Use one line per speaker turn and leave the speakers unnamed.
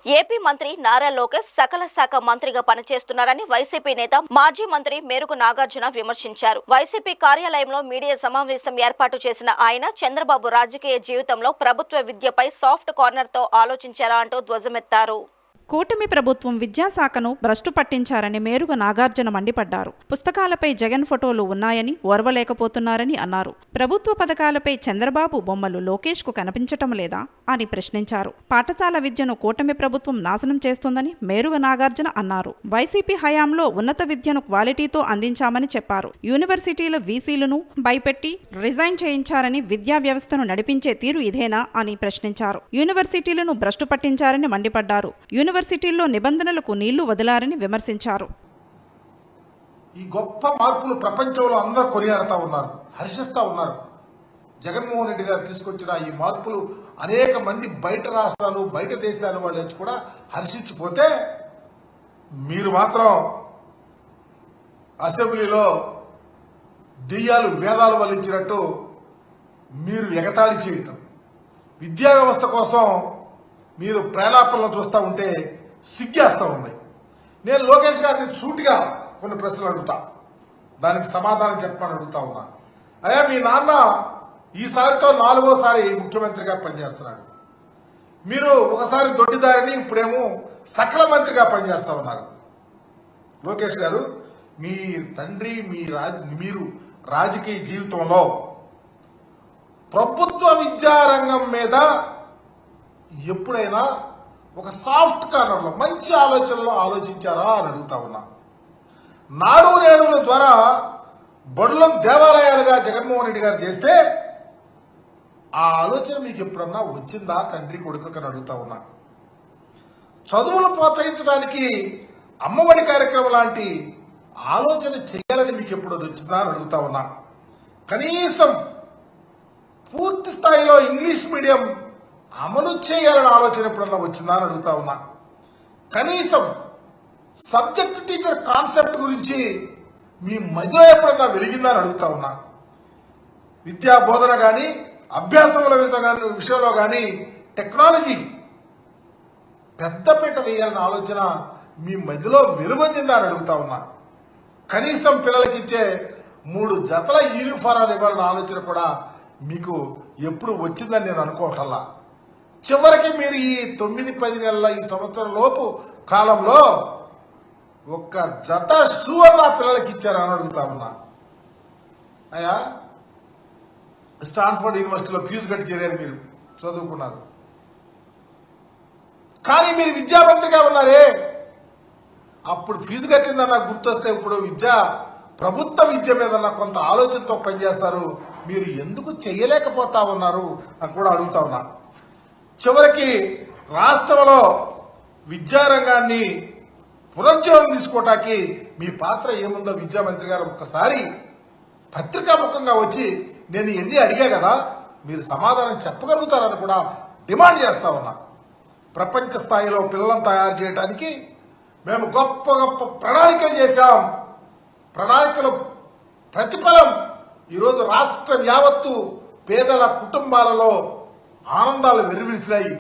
AP మంత్రి నారా లోకేష్ సకల శాఖ మంత్రిగా పనిచేస్తున్నారని వైసీపీ నేత మాజీ మంత్రి మేరుగు నాగార్జున విమర్శించారు. వైసీపీ కార్యాలయంలో మీడియా సమావేశం ఏర్పాటు చేసిన ఆయన చంద్రబాబు రాజకీయ జీవితంలో ప్రభుత్వ విద్యపై సాఫ్ట్ కార్నర్ తో ఆలోచించారా అంటూ ధ్వజమెత్తారు.
కూటమి ప్రభుత్వం విద్యాశాఖను భ్రష్టు పట్టించారని మేరుగ నాగార్జున మండిపడ్డారు. పుస్తకాలపై జగన్ ఫోటోలు ఉన్నాయని ఓర్వలేకపోతున్నారని అన్నారు. ప్రభుత్వ పథకాలపై చంద్రబాబు బొమ్మలు లోకేష్ కు కనిపించటం లేదా అని ప్రశ్నించారు. పాఠశాల విద్యను కూటమి ప్రభుత్వం నాశనం చేస్తుందని మేరుగ నాగార్జున అన్నారు. వైసీపీ హయాంలో ఉన్నత విద్యను క్వాలిటీతో అందించామని చెప్పారు. యూనివర్సిటీల వీసీలను భయపెట్టి రిజైన్ చేయించారని విద్యా వ్యవస్థను నడిపించే తీరు ఇదేనా అని ప్రశ్నించారు. యూనివర్సిటీలను భ్రష్టు పట్టించారని మండిపడ్డారు. యూనివర్సిటీల్లో నిబంధనలకు నీళ్లు వదిలారని విమర్శించారు.
ఈ గొప్ప మార్పులు ప్రపంచంలో అందరూ కొనియాడుతూ ఉన్నారు, హర్షిస్తూ ఉన్నారు. జగన్మోహన్ రెడ్డి గారు తీసుకొచ్చిన ఈ మార్పులు అనేక మంది బయట రాష్ట్రాలు బయట దేశాల వాళ్ళు వచ్చి కూడా హర్షించిపోతే మీరు మాత్రం అసెంబ్లీలో దెయ్యాలు వేదాలు వల్లించినట్టు మీరు ఎగతాళి చేయటం, విద్యా వ్యవస్థ కోసం మీరు ప్రేలాపనలు చూస్తూ ఉంటే సిగ్గేస్తూ ఉంది. నేను లోకేష్ గారిని సూటిగా కొన్ని ప్రశ్నలు అడుగుతా, దానికి సమాధానం చెప్పమని అడుగుతా ఉన్నా. అయ్యా, మీ నాన్న ఈసారితో 4వసారి ముఖ్యమంత్రిగా పనిచేస్తున్నాడు. మీరు ఒకసారి దొడ్డిదారిని, ఇప్పుడేమో సకల మంత్రిగా పనిచేస్తా ఉన్నారు. లోకేష్ గారు, మీ తండ్రి మీరు రాజకీయ జీవితంలో ప్రభుత్వ విద్యారంగం మీద ఎప్పుడైనా ఒక సాఫ్ట్ కార్నర్లో మంచి ఆలోచనలో ఆలోచించారా అని అడుగుతా ఉన్నా. నాడు నేడుల ద్వారా బడులను దేవాలయాలుగా జగన్మోహన్ రెడ్డి గారు చేస్తే ఆ ఆలోచన మీకు ఎప్పుడన్నా వచ్చిందా తండ్రి కొడుకుని అడుగుతా ఉన్నా. చదువులు ప్రోత్సహించడానికి అమ్మఒడి కార్యక్రమం లాంటి ఆలోచన చేయాలని మీకు ఎప్పుడు వచ్చిందా అని అడుగుతా ఉన్నా. కనీసం పూర్తి స్థాయిలో ఇంగ్లీష్ మీడియం అమలు చేయాలని ఆలోచన ఎప్పుడన్నా వచ్చిందా అని అడుగుతా ఉన్నా. కనీసం సబ్జెక్ట్ టీచర్ కాన్సెప్ట్ గురించి మీ మధ్యలో ఎప్పుడన్నా వెలిగిందా అని అడుగుతా ఉన్నా. విద్యా బోధన కానీ అభ్యాసముల విషయంలో కానీ టెక్నాలజీ పెద్దపీట వేయాలన్న ఆలోచన మీ మధ్యలో వెలువొందిందా అని అడుగుతా ఉన్నా. కనీసం పిల్లలకి ఇచ్చే 3 జతల యూనిఫారాలు ఇవ్వాలన్న ఆలోచన కూడా మీకు ఎప్పుడు వచ్చిందని నేను అనుకోవటల్లా. చివరికి మీరు ఈ 9-10 నెలల ఈ సంవత్సరం లోపు కాలంలో ఒక్క జత షూ అన్న పిల్లలకి ఇచ్చారని అడుగుతా ఉన్నా. అయ్యా, స్టాన్ఫోర్డ్ యూనివర్సిటీలో ఫీజు కట్టి చేరారు, మీరు చదువుకున్నారు. కానీ మీరు విద్యామంత్రిగా ఉన్నారే, అప్పుడు ఫీజు కట్టిందన్న గుర్తొస్తే ఇప్పుడు ప్రభుత్వ విద్య మీద కొంత ఆలోచనతో పనిచేస్తారు. మీరు ఎందుకు చేయలేకపోతా ఉన్నారు అని కూడా అడుగుతా ఉన్నా. చివరికి రాష్ట్రంలో విద్యారంగాన్ని పునరుజ్జీవనం తీసుకోవటానికి మీ పాత్ర ఏముందో విద్యామంత్రి గారు ఒక్కసారి పత్రికాముఖంగా వచ్చి నేను ఎన్ని అడిగా కదా మీరు సమాధానం చెప్పగలుగుతారని కూడా డిమాండ్ చేస్తా ఉన్నా. ప్రపంచ స్థాయిలో పిల్లలను తయారు చేయడానికి మేము గొప్ప గొప్ప ప్రణాళికలు చేశాం. ప్రణాళికలు ప్రతిఫలం ఈరోజు రాష్ట్రం యావత్తు పేదల కుటుంబాలలో ఆనందాలు వెర్రివిడిసినాయి.